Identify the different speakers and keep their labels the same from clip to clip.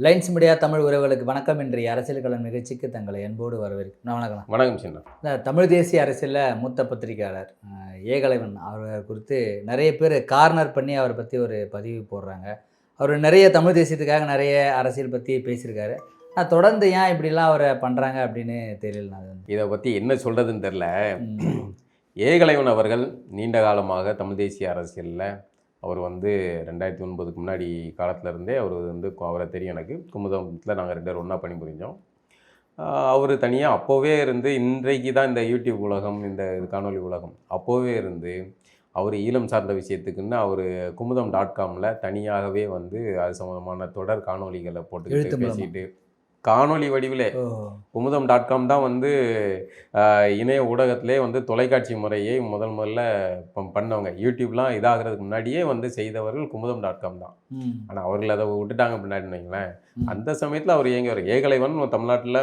Speaker 1: Lines media Tamil உறவுகளுக்கு வணக்கம். இன்றைய அரசியல் களம் நிகழ்ச்சிக்கு தங்களை அன்போடு வரவேற்கிறேன். வணக்கம்.
Speaker 2: வணக்கம் சின்ன.
Speaker 1: இந்த தமிழ் தேசிய அரசியலில் மூத்த பத்திரிகையாளர் ஏகலைவன் அவர் குறித்து நிறைய பேர் கார்னர் பண்ணி அவரை பற்றி ஒரு பதிவு போடுறாங்க. அவர் நிறைய தமிழ் தேசியத்துக்காக நிறைய அரசியல் பற்றி பேசியிருக்காரு. நான் தொடர்ந்து ஏன் இப்படிலாம் அவரை பண்ணுறாங்க அப்படின்னு தெரியல.
Speaker 2: இதை பற்றி என்ன சொல்கிறதுன்னு தெரில. ஏகலைவன் அவர்கள் நீண்ட காலமாக தமிழ் தேசிய அரசியலில் அவர் 2009க்கு முன்னாடி காலத்திலேருந்தே அவரை தெரியும். எனக்கு குமுதத்தில் நாங்கள் 2 பேரும் ஒன்றா பணிபுரிஞ்சோம். அவர் தனியாக அப்போவே இருந்து, இன்றைக்கு தான் இந்த யூடியூப் உலகம், இந்த காணொலி உலகம், அப்போவே இருந்து அவர் ஈழம் சார்ந்த விஷயத்துக்குன்னு அவர் குமுதம்.comல தனியாகவே அது சம்மந்தமான தொடர் காணொலிகளை போட்டுக்கிட்டு பேசிட்டு காணொலி வடிவிலே குமுதம்.com தான் இணைய ஊடகத்திலே தொலைக்காட்சி முறையை முதல்ல பண்ணவங்க. யூடியூப்லாம் இதாகிறதுக்கு முன்னாடியே செய்தவர்கள் குமுதம்.com தான். ஆனால் அவர்கள் அதை விட்டுட்டாங்க பின்னாடின்னு வைங்களேன். அந்த சமயத்தில் அவர் ஏகலைவன் தமிழ்நாட்டில்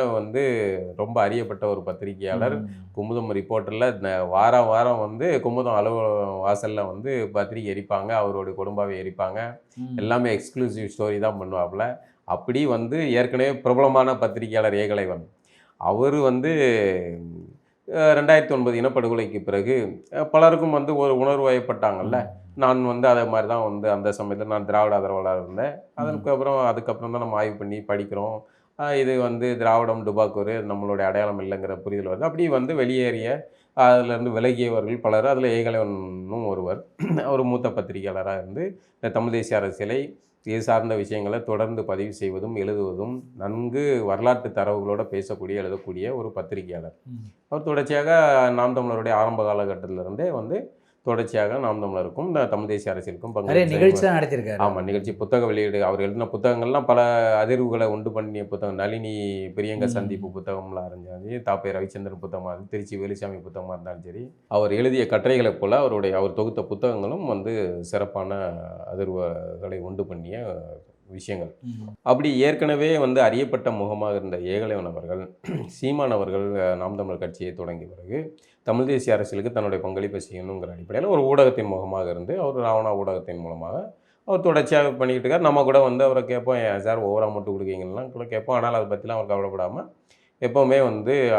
Speaker 2: ரொம்ப அறியப்பட்ட ஒரு பத்திரிகையாளர். குமுதம் ரிப்போர்ட்டரில் வாரம் குமுதம் வாசலில் பத்திரிகை எரிப்பாங்க, அவரோட குடும்பாவை எரிப்பாங்க, எல்லாமே எக்ஸ்க்ளூசிவ் ஸ்டோரி தான் பண்ணுவாப்புல. அப்படி ஏற்கனவே பிரபலமான பத்திரிகையாளர் ஏகலைவன் அவர் 2009 இனப்படுகொலைக்கு பிறகு பலருக்கும் ஒரு உணர்வு வயப்பட்டாங்கல்ல. நான் அதே மாதிரி தான் அந்த சமயத்தில் நான் திராவிட ஆதரவாளர் இருந்தேன். அதுக்கப்புறம் தான் நம்ம ஆய்வு பண்ணி படிக்கிறோம். இது திராவிடம் டுபாக்கூர் நம்மளுடைய அடையாளம் இல்லைங்கிற புரிதல் வருது. அப்படி வெளியேறிய அதிலேருந்து விலகியவர்கள் பலர், அதில் ஏகலைவனும் ஒருவர். அவர் மூத்த பத்திரிகையாளராக இருந்து இந்த தமிழ் தேசிய அரசியலை இது சார்ந்த விஷயங்களை தொடர்ந்து பதிவு செய்வதும் எழுதுவதும் நன்கு வரலாற்று தரவுகளோடு எழுதக்கூடிய ஒரு பத்திரிகையாளர். அவர் தொடர்ச்சியாக நாம் தமிழருடைய ஆரம்ப காலகட்டத்திலிருந்தே தொடர்ச்சியாக நாம் தமிழருக்கும் இந்த தமிழ் தேசிய அரசியலுக்கும்
Speaker 1: நிகழ்ச்சி தான் நடத்தியிருக்காரு.
Speaker 2: ஆமாம், நிகழ்ச்சி, புத்தக வெளியீடு, அவர் எழுதின புத்தகங்கள்லாம் பல அதிர்வுகளை உண்டு பண்ணிய புத்தகம். நளினி பிரியங்க சந்திப்பு புத்தகம்லாம் இருந்தாலும், தாப்பே ரவிச்சந்திரன் புத்தகமாக இருந்தாலும், திருச்சி வேலுசாமி புத்தகமாக இருந்தாலும் சரி, அவர் எழுதிய கட்டுரைகளைப் போல் அவர் தொகுத்த புத்தகங்களும் சிறப்பான அதிர்வுகளை உண்டு பண்ணிய விஷயங்கள். அப்படி ஏற்கனவே அறியப்பட்ட முகமாக இருந்த ஏகலைவன் அவர்கள், சீமான் அவர்கள் நாம் தமிழர் கட்சியை தொடங்கிய பிறகு தமிழ் தேசிய அரசியலுக்கு தன்னுடைய பங்களிப்பை செய்யணுங்கிற அடிப்படையில் ஒரு ஊடகத்தின் முகமாக இருந்து அவர் ராவணா ஊடகத்தின் மூலமாக அவர் தொடர்ச்சியாக பண்ணிக்கிட்டு இருக்கார். நம்ம கூட அவரை கேட்போம், ஏன் சார் ஓவராக மட்டும் கொடுக்கீங்கலாம் கூட கேட்போம். ஆனால் அதை பற்றிலாம் அவர் கவலைப்படாமல் எப்போவுமே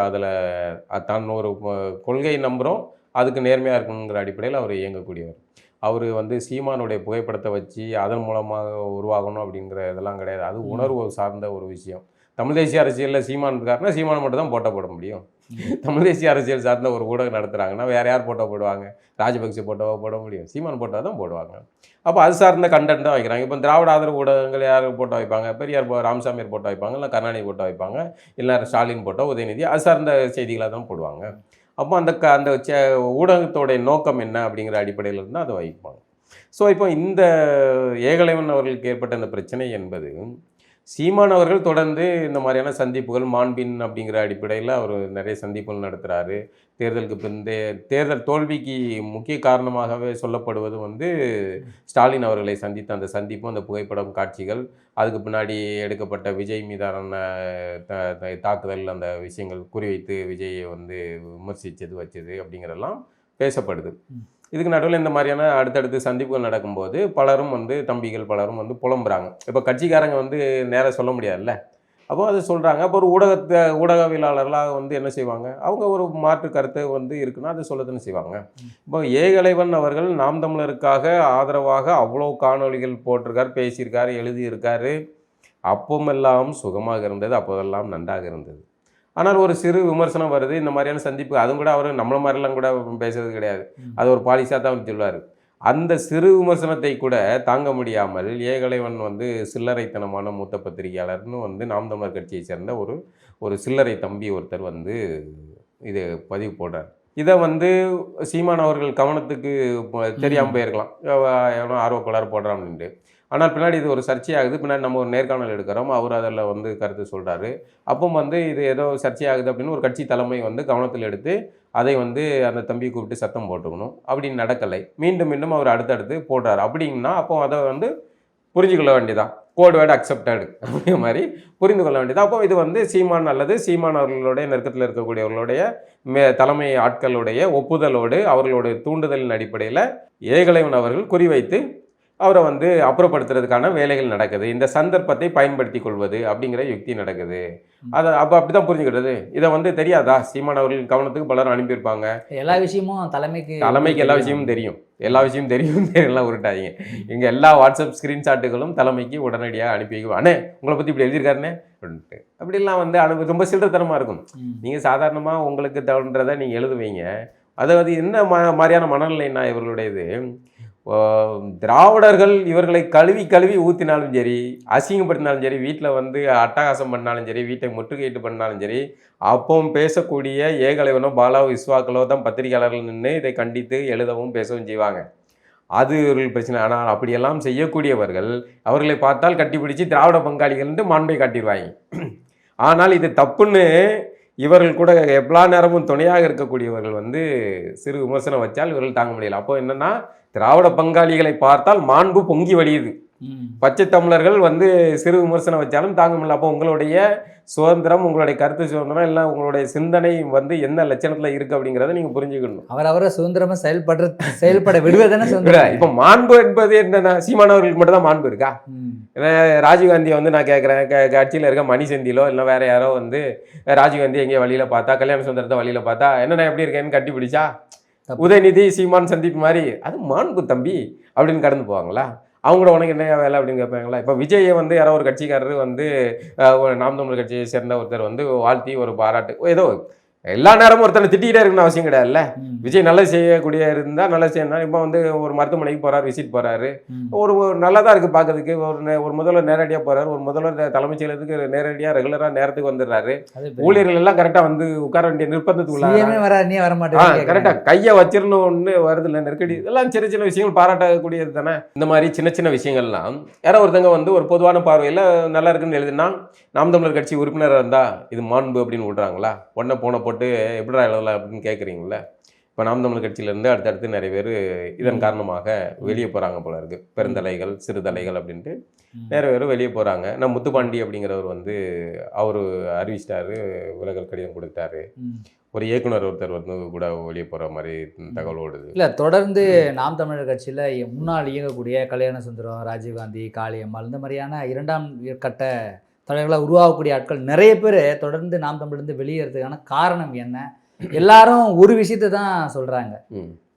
Speaker 2: அதில் தான் ஒரு கொள்கை நம்புகிறோம், அதுக்கு நேர்மையாக இருக்கணுங்கிற அடிப்படையில் அவர் இயங்கக்கூடியவர். அவர் சீமானுடைய புகைப்படத்தை வச்சு அதன் மூலமாக உருவாகணும் அப்படிங்கிற இதெல்லாம் கிடையாது. அது உணர்வு சார்ந்த ஒரு விஷயம். தமிழ் தேசிய அரசியலில் சீமான் இருக்காருன்னா சீமானை மட்டும் தான் போட்டோ போட முடியும். தமிழ் தேசிய அரசியல் சார்ந்த ஒரு ஊடகம் நடத்துகிறாங்கன்னா வேறு யார் போட்டோ போடுவாங்க? ராஜபக்சே போட்டோவை போட முடியும், சீமான் போட்டோ தான் போடுவாங்க. அப்போ அது சார்ந்த கண்டென்ட் தான் வைக்கிறாங்க. இப்போ திராவிட ஆதரவு ஊடகங்கள் யார் போட்டோ வைப்பாங்க? பெரியார் ராமசாமியார் போட்டோ வைப்பாங்க, இல்லை கருணாநிதி போட்டோ வைப்பாங்க, இல்லை ஸ்டாலின் போட்டோ, உதயநிதி, அது சார்ந்த செய்திகளாக தான் போடுவாங்க. அப்போ அந்த ஊடகத்தோடைய நோக்கம் என்ன அப்படிங்கிற அடிப்படையில் இருந்தால் அதை வைப்பாங்க. ஸோ இப்போ இந்த ஏகலைவன் அவர்களுக்கு ஏற்பட்ட இந்த பிரச்சனை என்பது, சீமான் அவர்கள் தொடர்ந்து இந்த மாதிரியான சந்திப்புகள், மாண்பின் அப்படிங்கிற அடிப்படையில் அவர் நிறைய சந்திப்புகள் நடத்துகிறாரு. தேர்தலுக்கு பிந்தைய தேர்தல் தோல்விக்கு முக்கிய காரணமாகவே சொல்லப்படுவது ஸ்டாலின் அவர்களை சந்தித்த அந்த சந்திப்பும், அந்த புகைப்படம், காட்சிகள், அதுக்கு பின்னாடி எடுக்கப்பட்ட விஜய் மீதான தாக்குதல், அந்த விஷயங்கள் குறிவைத்து விஜயை விமர்சித்தது வச்சது அப்படிங்கிறதெல்லாம் பேசப்படுது. இதுக்கு நடுவில் இந்த மாதிரியான அடுத்தடுத்து சந்திப்புகள் நடக்கும்போது பலரும் தம்பிகள் பலரும் புலம்புறாங்க. இப்போ கட்சிக்காரங்க நேராக சொல்ல முடியாதுல்ல, அப்போ அது சொல்கிறாங்க. அப்போ ஒரு ஊடகவியலாளர்களாக என்ன செய்வாங்க? அவங்க ஒரு மாற்று கருத்தை இருக்குன்னா அதை சொல்லத்தானே செய்வாங்க. இப்போ ஏகலைவன் அவர்கள் நாம் தமிழருக்காக ஆதரவாக அவ்வளோ காணொலிகள் போட்டிருக்கார், பேசியிருக்காரு, எழுதியிருக்காரு. அப்போமெல்லாம் சுகமாக இருந்தது, அப்போதெல்லாம் நன்றாக இருந்தது. ஆனால் ஒரு சிறு விமர்சனம் வருது, இந்த மாதிரியான சந்திப்பு. அதுவும் கூட அவர் நம்மள மாதிரிலாம் கூட பேசுறது கிடையாது, அது ஒரு பாலிசாக தான் சொல்லுவார். அந்த சிறு விமர்சனத்தை கூட தாங்க முடியாமல் ஏகலைவன் சில்லறைத்தனமான மூத்த பத்திரிகையாளர்னு நாம் தமிழர் கட்சியை சேர்ந்த ஒரு சில்லறை தம்பி ஒருத்தர் இது பதிவு போடுறார். இதை சீமான் அவர்கள் கவனத்துக்கு தெரியாமல் போயிருக்கலாம், எவனோ ஆர்வக்கோளாறு போடுறான் அப்படின்ட்டு. ஆனால் பின்னாடி இது ஒரு சர்ச்சையாகுது. பின்னாடி நம்ம ஒரு நேர்காணல் எடுக்கிறோம், அவர் அதில் கருத்து சொல்கிறாரு. அப்போ இது ஏதோ சர்ச்சையாகுது அப்படின்னு ஒரு கட்சி தலைமை கவனத்தில் எடுத்து அதை அந்த தம்பியை கூப்பிட்டு சத்தம் போட்டுக்கணும். அப்படின்னு நடக்கலை. மீண்டும் மீண்டும் அவர் அடுத்தடுத்து போடுறாரு. அப்படின்னா அப்போ அதை புரிஞ்சுக்கொள்ள வேண்டியதான், கோட் வேர்டு அக்செப்டடு அப்படிங்கிற மாதிரி புரிந்து கொள்ள வேண்டியது. அப்போ இது சீமான் அல்லது சீமான் அவர்களுடைய நெருக்கத்தில் இருக்கக்கூடியவர்களுடைய தலைமை ஆட்களுடைய ஒப்புதலோடு அவர்களுடைய தூண்டுதலின் அடிப்படையில் ஏகலைவன் அவர்கள் குறிவைத்து அவரை வந்து அப்புறப்படுத்துறதுக்கான வேலைகள் நடக்குது. இந்த சந்தர்ப்பத்தை பயன்படுத்தி கொள்வது அப்படிங்கிற யுக்தி நடக்குது. அதை அப்போ அப்படி தான் புரிஞ்சுக்கிறது. இதை வந்து தெரியாதா? சீமான் அவர்கள் கவனத்துக்கு பலரும் அனுப்பியிருப்பாங்க.
Speaker 1: எல்லா விஷயமும் தலைமைக்கு
Speaker 2: எல்லா விஷயமும் தெரியும். எல்லா விஷயமும் தெரியும் எல்லாம் உருட்டாதீங்க. இங்கே எல்லா வாட்ஸ்அப் ஸ்க்ரீன்ஷாட்டுகளும் தலைமைக்கு உடனடியாக அனுப்பி வைக்கும். அண்ணே உங்களை பற்றி இப்படி எழுதியிருக்காருண்ணே அப்படின்ட்டு. அப்படிலாம் வந்து ரொம்ப சில்லறத்தனமாக இருக்கும். நீங்கள் சாதாரணமாக உங்களுக்கு தோன்றதை நீங்கள் எழுதுவீங்க. அதாவது என்ன மாதிரியான மனநிலைன்னா இவர்களுடையது, திராவிடர்கள் இவர்களை கழுவி கழுவி ஊற்றினாலும் சரி, அசிங்கப்படுத்தினாலும் சரி, வீட்டில் வந்து அட்டகாசம் பண்ணாலும் சரி, வீட்டை முற்றுகையிட்டு பண்ணாலும் சரி, அப்பவும் பேசக்கூடிய ஏகலைவனோ பாலாவோ விஸ்வாக்களோ தான் பத்திரிகையாளர்கள் நின்று இதை கண்டித்து எழுதவும் பேசவும் செய்வாங்க. அது இவர்கள் பிரச்சனை. ஆனால் அப்படியெல்லாம் செய்யக்கூடியவர்கள் அவர்களை பார்த்தால் கட்டிப்பிடிச்சு திராவிட பங்காளிகள்ன்ட்டு மாண்பை காட்டிடுவாங்க. ஆனால் இது தப்புன்னு இவர்கள் கூட எவ்வளோ நேரமும் துணையாக இருக்கக்கூடியவர்கள் வந்து சிறு விமர்சனம் வச்சால் இவர்கள் தாங்க முடியல. அப்போ என்னன்னா, திராவிட பங்காளிகளை பார்த்தால் மாண்பு பொங்கி வழியுது. பச்சை தமிழர்கள் வந்து சிறு விமர்சனம் வச்சாலும் தாங்க முடியல. அப்போ உங்களுடைய சுதந்திரம், உங்களுடைய கருத்து சுதந்திரம் இல்லை, உங்களுடைய சிந்தனை வந்து என்ன லட்சணத்தில் இருக்குது அப்படிங்கிறத நீங்கள் புரிஞ்சுக்கணும்.
Speaker 1: அவரை சுதந்திரமாக செயல்பட விடுவதானே சுதந்திரம்.
Speaker 2: இப்போ மாண்பு என்பது என்னன்னா, சீமானவர்களுக்கு மட்டும் தான் மாண்பு இருக்கா? ராஜீவ்காந்தியை வந்து நான் கேட்குறேன், கட்சியில் இருக்க மணி செந்திலோ இல்லை வேற யாரோ வந்து ராஜீவ்காந்தி எங்கேயோ வழியில் பார்த்தா, கல்யாண சுந்தரத்தை வழியில் பார்த்தா, என்னென்ன எப்படி இருக்கேன்னு கட்டி பிடிச்சா, உதயநிதி சீமான் சந்திப்பு மாதிரி அது மாண்பு தம்பி அப்படின்னு கடந்து போவாங்களா? அவங்களோட உனக்கு என்ன வேலை அப்படின்னு கேட்பாங்களா? இப்போ விஜயை வந்து யாரோ ஒரு கட்சிக்காரர் வந்து நாம் தமிழர் கட்சியை சேர்ந்த ஒருத்தர் வந்து வாழ்த்தி ஒரு பாராட்டு, ஏதோ எல்லா நேரமும் ஒருத்தனை திட்டிகிட்டே இருக்கணும்னு அவசியம் கிடையாதுல்ல. விஜய் நல்லது செய்யக்கூடிய இருந்தால் நல்லது செய்யணும். இப்போ வந்து ஒரு மருத்துவமனைக்கு போகிறார், விசிட் போகிறாரு, ஒரு நல்லா தான் இருக்குது பார்க்கறதுக்கு. ஒரு முதல்வர் நேரடியாக போகிறார், ஒரு முதல்வர் தலைமைச் செயலகத்துக்கு நேரடியாக ரெகுலராக நேரத்துக்கு வந்துடுறாரு. ஊழியர்கள் எல்லாம் கரெக்டாக வந்து உட்கார வேண்டிய நிர்பந்தத்துக்குள்ள கரெக்டாக கையை வச்சிடணும்னு வருது இல்லை நெருக்கடி. இதெல்லாம் சின்ன சின்ன விஷயங்கள் பாராட்டக்கூடியது தானே. இந்த மாதிரி சின்ன சின்ன விஷயங்கள்லாம் யாரோ ஒருத்தங்க வந்து ஒரு பொதுவான பார்வையில் நல்லா இருக்குன்னு எழுதுனா, நாம் தமிழர் கட்சி உறுப்பினராக இருந்தால் இது மாண்பு அப்படின்னு விடுறாங்களா? உடனே போன போட்டு எப்படிடா எழுதலாம் அப்படின்னு கேட்குறீங்கள. இப்போ நாம் தமிழர் கட்சியிலேருந்து அடுத்தடுத்து நிறைய பேர் இதன் காரணமாக வெளியே போகிறாங்க போல இருக்குது. பெருந்தலைகள், சிறுதலைகள் அப்படின்ட்டு நிறைய பேர் வெளியே போகிறாங்க. நான் முத்துப்பாண்டி அப்படிங்கிறவர் வந்து அவர் அறிவிச்சிட்டாரு, விலகல் கடிதம் கொடுத்தாரு. ஒரு இயக்குனர் ஒருத்தர் வந்து கூட வெளியே போகிற மாதிரி தகவல் ஓடுது.
Speaker 1: இல்லை, தொடர்ந்து நாம் தமிழர் கட்சியில் முன்னாள் இயங்கக்கூடிய கல்யாண சுந்தரம், ராஜீவ்காந்தி, காளியம்மாள் இந்த மாதிரியான இரண்டாம் கட்ட தலைவர்களாக உருவாகக்கூடிய ஆட்கள் நிறைய பேர் தொடர்ந்து நாம் தமிழ்லேருந்து வெளியேறதுக்கான காரணம் என்ன? எல்லாரும் ஒரு விஷயத்தை தான் சொல்கிறாங்க,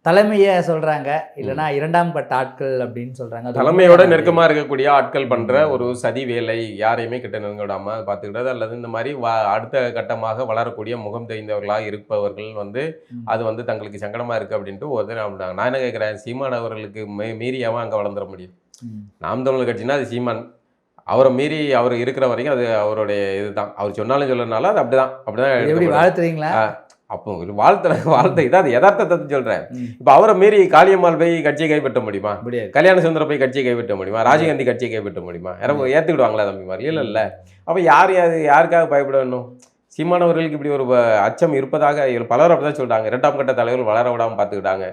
Speaker 1: தலைமையை சொல்கிறாங்க, இல்லைனா இரண்டாம் கட்ட ஆட்கள் அப்படின்னு சொல்கிறாங்க.
Speaker 2: தலைமையோட நெருக்கமாக இருக்கக்கூடிய ஆட்கள் பண்ணுற ஒரு சதி வேலை, யாரையுமே கிட்ட நெருங்க விடாமல் பார்த்துக்கிட்டது, அல்லது இந்த மாதிரி அடுத்த கட்டமாக வளரக்கூடிய முகம் தெரிந்தவர்களாக இருப்பவர்கள் வந்து அது வந்து தங்களுக்கு சங்கடமாக இருக்குது அப்படின்ட்டு ஒருத்தர். நான் என்ன கேட்குறேன், சீமான் அவர்களுக்கு மீறியாமல் அங்கே வளர்ந்துட முடியும்? நாம் தமிழர் கட்சினா அது சீமான், அவரை மீறி அவர் இருக்கிற வரைக்கும் அது அவருடைய இதுதான். அவர் சொன்னாலும் சொல்லனால அது அப்படிதான்
Speaker 1: வாழ்த்துறீங்களா?
Speaker 2: அப்போ வாழ்த்தை இதான் அது யதார்த்தத்தை சொல்றேன். இப்போ அவரை மீறி காளியம்மாள் போய் கட்சியை கைப்பற்ற முடியுமா? கல்யாண சுந்தரம் போய் கட்சியை கைப்பற்ற முடியுமா? ராஜீவ்காந்தி கட்சியை கைப்பற்ற முடியுமா? யாரும் ஏற்றுக்கிடுவாங்களா தம்பி மாதிரி? இல்லை. அப்போ யாருக்காக பயப்பட வேணும்? சீமானவர்களுக்கு இப்படி ஒரு அச்சம் இருப்பதாக பலரும் அப்படிதான் சொல்றாங்க. இரண்டாம் கட்ட தலைவர்கள் வளர விடாமல் பார்த்துக்கிட்டாங்க.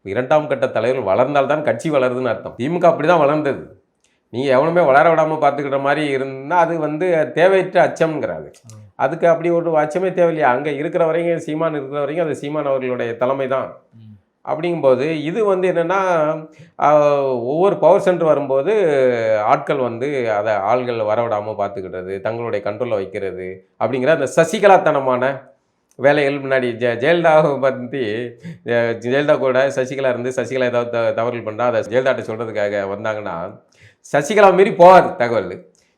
Speaker 2: இரண்டாம் கட்ட தலைவர்கள் வளர்ந்தால்தான் கட்சி வளருதுன்னு அர்த்தம். திமுக அப்படிதான் வளர்ந்தது. நீங்கள் எவனுமே வளர விடாமல் பார்த்துக்கிற மாதிரி இருந்தால் அது வந்து தேவையற்ற அச்சம்ங்கிறாது. அதுக்கு அப்படி ஒரு அச்சமே தேவையில்லையா? அங்கே இருக்கிற வரைக்கும், சீமான் இருக்கிற வரைக்கும் அது சீமான் அவர்களுடைய தலைமை தான். அப்படிங்கும்போது இது வந்து என்னென்னா, ஒவ்வொரு பவர் சென்டர் வரும்போது ஆட்கள் வந்து அதை ஆள்கள் வரவிடாமல் பார்த்துக்கிட்டது, தங்களுடைய கண்ட்ரோலில் வைக்கிறது அப்படிங்கிற அந்த சசிகலாத்தனமான வேலைகள். முன்னாடி ஜெயலலிதாவை பற்றி ஜெயலலிதா கூட சசிகலா இருந்து சசிகலா ஏதாவது தவறுகள் பண்ணால் அதை ஜெயலலிதாட்ட சொல்கிறதுக்காக வந்தாங்கன்னா, சசிகலா மீறி போகாது தகவல்.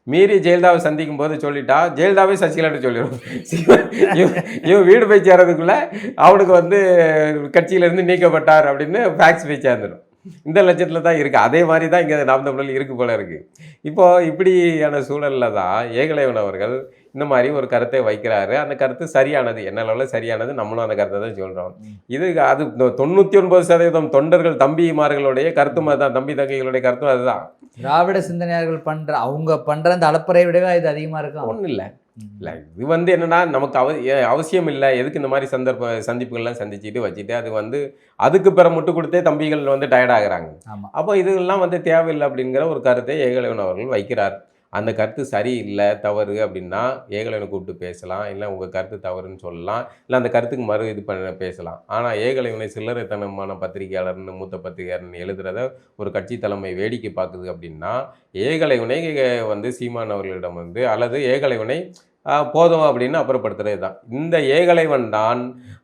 Speaker 2: மீறி ஜெயலலிதாவை சந்திக்கும் போது சொல்லிட்டா ஜெயலலிதாவே சசிகலாட்ட சொல்லிடும். இவன் வீடு போய் சேர்றதுக்குள்ளே அவனுக்கு வந்து கட்சியிலேருந்து நீக்கப்பட்டார் அப்படின்னு ஃபேக்ஸ் போய் சேர்ந்துடும். இந்த லட்சத்தில் தான் இருக்குது. அதே மாதிரி தான் இங்கே நாம் தமிழில் இருக்குது போல இருக்குது. இப்போது இப்படியான சூழலில் தான் ஏகலைவன் அவர்கள் இந்த மாதிரி ஒரு கருத்தை வைக்கிறாரு. அந்த கருத்து சரியானது, என்ன அளவில் சரியானது, நம்மளும் அந்த கருத்தை தான் சொல்கிறோம். இது அது 99% தொண்டர்கள் தம்பிமார்களுடைய கருத்தும் அதுதான், தம்பி தங்கைகளுடைய கருத்தும் அதுதான்.
Speaker 1: திராவிட சிந்தனையாளர்கள் அவங்க பண்ணுற அந்த அலப்பறை விடவே இது அதிகமாக இருக்கும்.
Speaker 2: ஒன்றும் இல்லை. இது வந்து என்னன்னா, நமக்கு அவசியம் இல்லை. எதுக்கு இந்த மாதிரி சந்திப்புகள்லாம் சந்திச்சுட்டு வச்சுட்டு அது வந்து அதுக்கு பிற முட்டு கொடுத்தே தம்பிகள் வந்து டயர்ட் ஆகுறாங்க. அப்போ இதெல்லாம் வந்து தேவையில்லை அப்படிங்கிற ஒரு கருத்தை ஏகலைவன் அவர்கள் வைக்கிறார். அந்த கருத்து சரியில்லை, தவறு அப்படின்னா ஏகலைவனை கூப்பிட்டு பேசலாம். இல்லை உங்கள் கருத்து தவறுன்னு சொல்லலாம். இல்லை அந்த கருத்துக்கு இது பண்ண பேசலாம். ஆனால் ஏகலைவனை சில்லறைத்தனமான பத்திரிகையாளர்னு மூத்த பத்திரிகையாளர்னு எழுதுறத ஒரு கட்சி தலைமை வேடிக்கை பார்க்குது அப்படின்னா, ஏகலைவனை வந்து சீமான் அவர்களிடம் வந்து அல்லது ஏகலைவனை போதும் அப்படின்னு அப்புறப்படுத்துறது தான். இந்த ஏகலைவன் தான்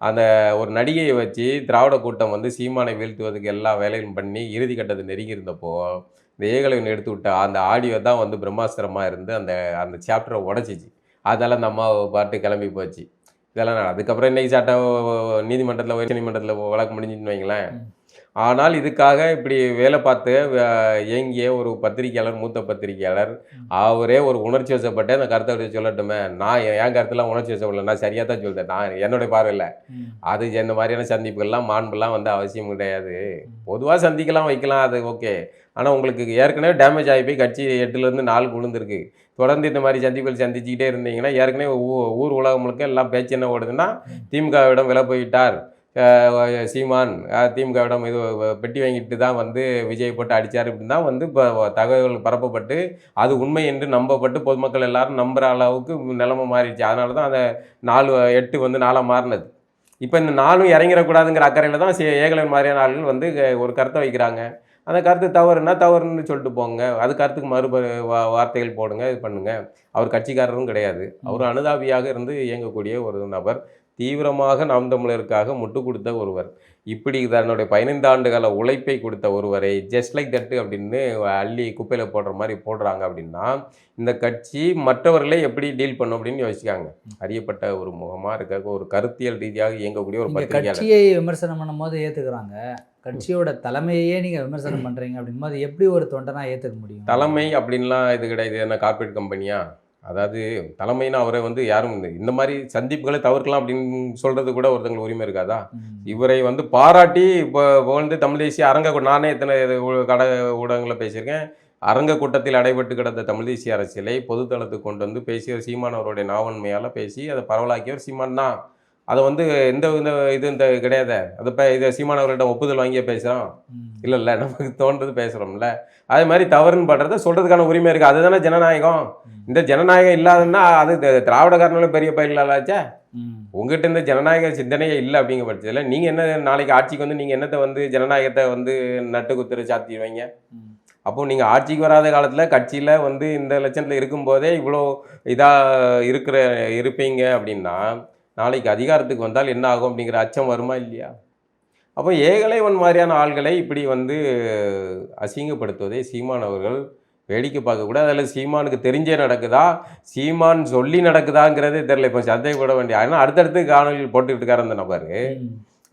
Speaker 2: அந்த ஒரு நடிகையை வச்சு திராவிட கூட்டம் வந்து சீமானை வீழ்த்துவதுக்கு எல்லா வேலையும் பண்ணி இறுதி கட்டத்தை நெருங்கி இருந்தப்போ, இந்த ஏகலைவன் எடுத்து விட்ட அந்த ஆடியோ தான் வந்து பிரம்மாஸ்திரமாக இருந்து அந்த அந்த சாப்டரை உடச்சிச்சு. அதால அந்த அம்மா பாட்டு கிளம்பி போச்சு. இதெல்லாம் அதுக்கப்புறம் இன்னைக்கு சட்டம் நீதிமன்றத்தில் உயர் நீதிமன்றத்தில் வழக்கு முடிஞ்சுன்னு வைங்களேன். ஆனால் இதுக்காக இப்படி வேலை பார்த்து இயங்கிய ஒரு பத்திரிகையாளர், மூத்த பத்திரிகையாளர், அவரே ஒரு உணர்ச்சி வசப்பட்டு அந்த கருத்தை அப்படி சொல்லட்டுமே. நான் என் கருத்துலாம் உணர்ச்சி வசப்படல, நான் சரியாக தான் சொல்லிட்டேன். நான் என்னுடைய பார்வையில் அது இந்த மாதிரியான சந்திப்புகள்லாம் மாண்புலாம் வந்து அவசியம் கிடையாது. பொதுவாக சந்திக்கலாம், வைக்கலாம், அது ஓகே. ஆனால் உங்களுக்கு ஏற்கனவே டேமேஜ் ஆகி போய் கட்சி 8லேருந்து 4 விழுந்திருக்கு. தொடர்ந்து இந்த மாதிரி சந்திப்புகள் சந்திச்சுக்கிட்டே இருந்தீங்கன்னா ஏற்கனவே ஊர் உலகம் முழுக்க எல்லாம் பேச்சு என்ன ஓடுதுன்னா, திமுகவிடம் விலை போயிட்டார் சீமான், திமுகவிடம் இது பெட்டி வாங்கிட்டு தான் வந்து விஜய் போட்டு அடித்தார் அப்படின்னு தான் வந்து இப்போ தகவல் பரப்பப்பட்டு அது உண்மை என்று நம்பப்பட்டு பொதுமக்கள் எல்லாரும் நம்புகிற அளவுக்கு நிலைமை மாறிடுச்சு. அதனால தான் அந்த 8 வந்து 4 மாறினது. இப்போ இந்த 4 இறங்கிடக்கூடாதுங்கிற அக்கறையில் தான் ஏகலைவன் மாதிரியான ஆள்கள் வந்து ஒரு கருத்தை வைக்கிறாங்க. அந்த கருத்து தவறுனா தவறுன்னு சொல்லிட்டு போங்க, அது கருத்துக்கு வார்த்தைகள் போடுங்க, இது பண்ணுங்க. அவர் கட்சிக்காரரும் கிடையாது, அவர் அனுதாபியாக இருந்து இயங்கக்கூடிய ஒரு நபர், தீவிரமாக நாம் தமிழருக்காக முட்டு கொடுத்த ஒருவர். இப்படி தன்னுடைய 15 ஆண்டுகால உழைப்பை கொடுத்த ஒருவரை ஜஸ்ட் லைக் தட்டு அப்படின்னு அள்ளி குப்பையில் போடுற மாதிரி போடுறாங்க அப்படின்னா, இந்த கட்சி மற்றவர்களை எப்படி டீல் பண்ணும் அப்படின்னு யோசிக்காங்க. அறியப்பட்ட ஒரு முகமாக இருக்க ஒரு கருத்தியல் ரீதியாக இயங்கக்கூடிய ஒரு பத்திரிகையாளர்.
Speaker 1: கட்சியை விமர்சனம் பண்ணும்போது ஏற்றுக்கிறாங்க, கட்சியோட தலைமையே நீங்கள் விமர்சனம் பண்ணுறீங்க அப்படின்போது எப்படி ஒரு தொண்டனா ஏற்றுக்க முடியும்? தலைமை
Speaker 2: அப்படின்லாம் இது கிடையாது. என்ன கார்பரேட் கம்பெனியா? அதாவது தலைமைன்னு அவரை வந்து யாரும் இந்த மாதிரி சந்திப்புகளை தவிர்க்கலாம் அப்படின்னு சொல்கிறது கூட ஒருத்தங்களுக்கு உரிமை இருக்காதா? இவரை வந்து பாராட்டி இப்போ வந்து தமிழ் தேசிய நானே எத்தனை கடை ஊடகங்களில் பேசியிருக்கேன். அரங்க கூட்டத்தில் அடைபட்டு கிடந்த தமிழ் தேசிய அரசியலை பொதுத்தளத்துக்கு கொண்டு வந்து பேசிய சீமான் அவருடைய நாவன்மையால் பேசி அதை பரவலாக்கியவர் சீமான் தான். அதை வந்து இந்த கிடையாது. அதை இதை சீமான் அவர்களிடம் ஒப்புதல் வாங்கியே பேசுகிறோம் இல்லை, நமக்கு தோன்றது பேசுகிறோம்ல. அதே மாதிரி தவறுன்னு பண்ணுறத சொல்கிறதுக்கான உரிமை இருக்குது. அதுதானே ஜனநாயகம். இந்த ஜனநாயகம் இல்லாதுன்னா அது திராவிடக்காரங்களும் பெரிய பயிர்களாச்சே. உங்ககிட்ட இந்த ஜனநாயக சிந்தனையே இல்லை அப்படிங்கிற பட்சத்தில் நீங்கள் என்ன நாளைக்கு ஆட்சிக்கு வந்து நீங்கள் என்னத்தை வந்து ஜனநாயகத்தை வந்து நட்டு குத்துற சாத்திடுவீங்க? அப்போது நீங்கள் ஆட்சிக்கு வராத காலத்தில் கட்சியில் வந்து இந்த லட்சத்தில் இருக்கும்போதே இவ்வளோ இதாக இருப்பீங்க அப்படின்னா நாளைக்கு அதிகாரத்துக்கு வந்தால் என்ன ஆகும் அப்படிங்கிற அச்சம் வருமா இல்லையா? அப்போ ஏகலைவன் மாதிரியான ஆள்களை இப்படி வந்து அசிங்கப்படுத்துவதை சீமான் அவர்கள் வேடிக்கை பார்க்கக்கூடாது. அதில் சீமானுக்கு தெரிஞ்சே நடக்குதா, சீமான் சொல்லி நடக்குதாங்கிறதே தெரியல. இப்போ சந்தேகப்பட வேண்டிய, ஆனால் அடுத்தடுத்து காணொலியில் போட்டுக்கிட்டு இருக்கார் அந்த நபர்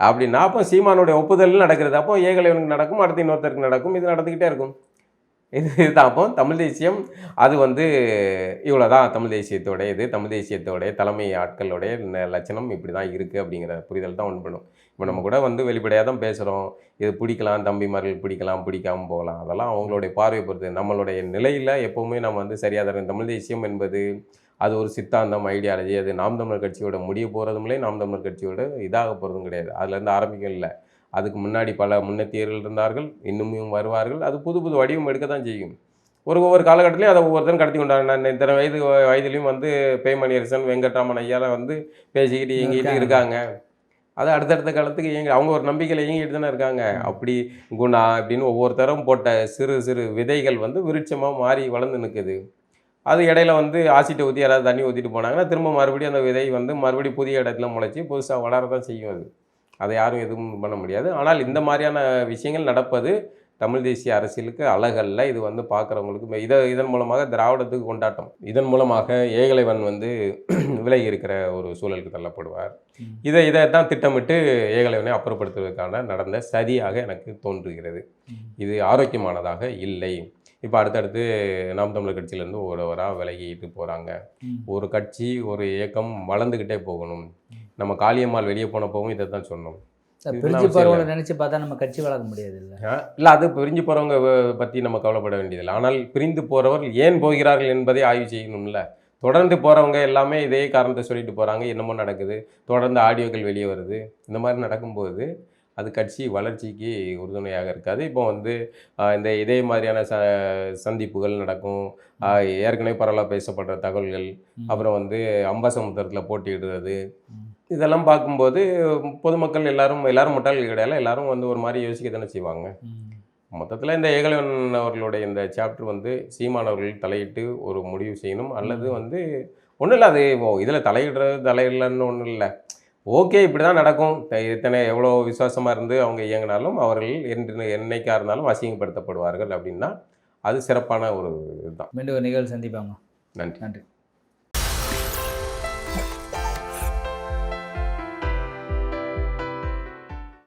Speaker 2: அப்படின்னா, அப்போ சீமானுடைய ஒப்புதல் நடக்கிறது. அப்போ ஏகலைவனுக்கு நடக்கும், அடுத்து இன்னொருத்தருக்கு நடக்கும், இது நடந்துக்கிட்டே இருக்கும். இதுதான் அப்போ தமிழ் தேசியம். அது வந்து இவ்வளோதான் தமிழ் தேசியத்தோடைய தமிழ் தேசியத்தோடைய தலைமை ஆட்களுடைய லட்சணம் இப்படி தான் இருக்குது அப்படிங்கிற புரிதல் தான் ஒன்று பண்ணும். இப்போ நம்ம கூட வந்து வெளிப்படையாக தான் பேசுகிறோம். இது பிடிக்கலாம், தம்பிமார்கள் பிடிக்கலாம், பிடிக்காமல் போகலாம், அதெல்லாம் அவங்களுடைய பார்வை பொறுத்து. நம்மளுடைய நிலையில் எப்போவுமே நம்ம வந்து சரியாக தரோம். தமிழ் தேசியம் என்பது அது ஒரு சித்தாந்தம், ஐடியாலஜி. அது நாம் தமிழர் கட்சியோட முடிய போகிறதும் இல்லை, நாம் தமிழர் கட்சியோட இதாக போகிறதும் கிடையாது. அதுலேருந்து ஆரம்பிக்க இல்லை. அதுக்கு முன்னாடி பல முன்னேற்றியர்கள் இருந்தார்கள், இன்னும் வருவார்கள். அது புது புது வடிவம் எடுக்க தான் செய்யும். ஒவ்வொரு காலகட்டத்திலையும் அதை ஒவ்வொருத்தரும் கடத்தி கொண்டாங்க. இத்தனை வயதுலையும் வந்து பேமணியரசன், வெங்கட்ராமன் ஐயாலாம் வந்து பேசிக்கிட்டு இயங்கிட்டு இருக்காங்க. அது அடுத்தடுத்த காலத்துக்கு அவங்க ஒரு நம்பிக்கையில் இயங்கிட்டு தானே இருக்காங்க. அப்படி குணா இப்படின்னு ஒவ்வொருத்தரும் போட்ட சிறு சிறு விதைகள் வந்து விருட்சமாக மாறி வளர்ந்து நிற்குது. அது இடையில வந்து ஆசிட்டை ஊற்றி யாராவது தண்ணி ஊற்றிட்டு போனாங்கன்னா திரும்ப மறுபடியும் அந்த விதை வந்து மறுபடியும் புதிய இடத்துல முளைச்சி புதுசாக வளரதான் செய்யும். அதை யாரும் எதுவும் பண்ண முடியாது. ஆனால் இந்த மாதிரியான விஷயங்கள் நடப்பது தமிழ் தேசிய அரசியலுக்கு அழகல்ல. இது வந்து பார்க்குறவங்களுக்கு இதன் மூலமாக திராவிடத்துக்கு கொண்டாட்டம். இதன் மூலமாக ஏகலைவன் வந்து விலகி இருக்கிற ஒரு சூழலுக்கு தள்ளப்படுவார். இதைத்தான் திட்டமிட்டு ஏகலைவனை அப்புறப்படுத்துவதற்கான நடந்த சதியாக எனக்கு தோன்றுகிறது. இது ஆரோக்கியமானதாக இல்லை. இப்போ அடுத்தடுத்து நாம் தமிழர் கட்சியிலேருந்து ஒவ்வொருவராக விலகிட்டு போகிறாங்க. ஒரு கட்சி, ஒரு இயக்கம் வளர்ந்துக்கிட்டே போகணும். நம்ம காளியம்மாள் வெளியே போனப்பவும் இதை தான் சொன்னோம்.
Speaker 1: பிரிஞ்சு போகிறவங்களை நினச்சி பார்த்தா நம்ம கட்சி வளர்க்க முடியாது
Speaker 2: இல்லை. அது பிரிஞ்சு போகிறவங்க பற்றி நம்ம கவலைப்பட வேண்டியதில்லை. ஆனால் பிரிந்து போகிறவர்கள் ஏன் போகிறார்கள் என்பதை ஆய்வு செய்யணும்ல. தொடர்ந்து போகிறவங்க எல்லாமே இதே காரணத்தை சொல்லிட்டு போகிறாங்க, என்னமோ நடக்குது, தொடர்ந்து ஆடியோக்கள் வெளியே வருது. இந்த மாதிரி நடக்கும்போது அது கட்சி வளர்ச்சிக்கு உறுதுணையாக இருக்காது. இப்போ வந்து இந்த இதே மாதிரியான சந்திப்புகள் நடக்கும். ஏற்கனவே பரவலாக பேசப்படுற தகவல்கள், அப்புறம் வந்து அம்பாசமுத்திரத்தில் போட்டியிடுறது, இதெல்லாம் பார்க்கும்போது பொதுமக்கள் எல்லாரும் முட்டாள்கள் கிடையாது. எல்லாரும் வந்து ஒரு மாதிரி யோசிக்க தானே செய்வாங்க. மொத்தத்தில் இந்த ஏகலைவன் அவர்களுடைய இந்த சாப்டர் வந்து சீமான் அவர்கள் தலையிட்டு ஒரு முடிவு செய்யணும். அல்லது வந்து ஒன்றும் இல்லை, அது இதில் தலையிடலன்னு ஒன்றும் இல்லை. ஓகே, இப்படி தான் நடக்கும். இத்தனை எவ்வளோ விசுவாசமாக இருந்து அவங்க இயங்கினாலும் அவர்கள் என்னைக்கா இருந்தாலும் அசிங்கப்படுத்தப்படுவார்கள் அப்படின்னா அது சிறப்பான ஒரு இதுதான்.
Speaker 1: மீண்டும் ஒரு நிகழ்வு சந்திப்பாங்க.
Speaker 2: நன்றி.
Speaker 1: நன்றி.